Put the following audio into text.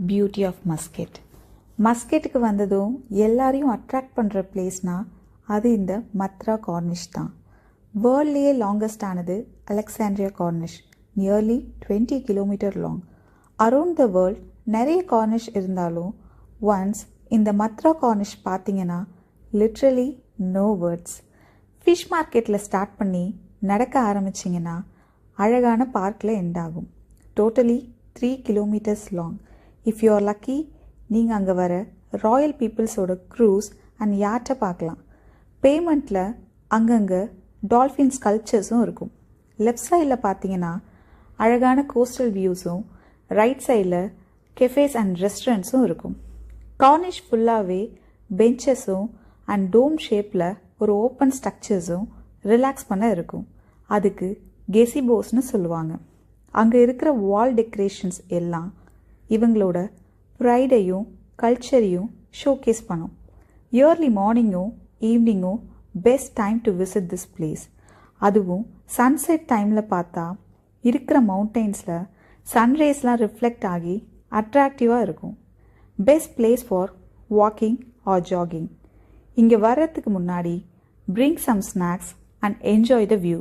Beauty of musket. மஸ்கெட்டுக்கு வந்ததும் எல்லாரையும் attract பண்ணுற பிளேஸ்னால் அது இந்த மத்ரா கார்னிஷ் தான். வேர்ல்ட்லேயே லாங்கஸ்ட் ஆனது Alexandria Cornish, nearly 20 kilometre long. Around the world நிறைய கார்னிஷ் இருந்தாலும் ஒன்ஸ் இந்த மத்ரா கார்னிஷ் பார்த்தீங்கன்னா லிட்ரலி நோ வேர்ட்ஸ். ஃபிஷ் மார்க்கெட்டில் ஸ்டார்ட் பண்ணி நடக்க ஆரம்பிச்சிங்கன்னா அழகான பார்க்கில் எண்ட் ஆகும். Totally 3 kilometres long. If you are lucky, நீங்கள் அங்கே வர ராயல் பீப்புள்ஸோட க்ரூஸ் அண்ட் யாட்டை பார்க்கலாம். பேமெண்ட்டில் அங்கங்கே டால்ஃபின் ஸ்கல்ப்சர்ஸும் இருக்கும். லெஃப்ட் சைடில் பார்த்தீங்கன்னா அழகான கோஸ்டல் வியூஸும், ரைட் சைடில் கெஃபேஸ் அண்ட் ரெஸ்டாரண்ட்ஸும் இருக்கும். கார்னிஷ் ஃபுல்லாகவே பெஞ்சஸும் அண்ட் டோம் ஷேப்பில் ஒரு ஓப்பன் ஸ்ட்ரக்சர்ஸும் ரிலாக்ஸ் பண்ண இருக்கும். அதுக்கு கெசிபோஸ்னு சொல்லுவாங்க. அங்கே இருக்கிற வால் டெக்கரேஷன்ஸ் எல்லாம் இவங்களோட ப்ரைடையும் கல்ச்சரையும் ஷோகேஸ் பண்ணும். இயர்லி மார்னிங்கும் ஈவினிங்கும் best time to visit this place. அதுவும் சன்செட் டைமில் பார்த்தா இருக்கிற மவுண்டெயின்ஸில் சன்ரேஸ்லாம் ரிஃப்ளெக்ட் ஆகி அட்ராக்டிவாக இருக்கும். Best place for walking or jogging. இங்கே வர்றதுக்கு முன்னாடி bring some snacks and enjoy the view.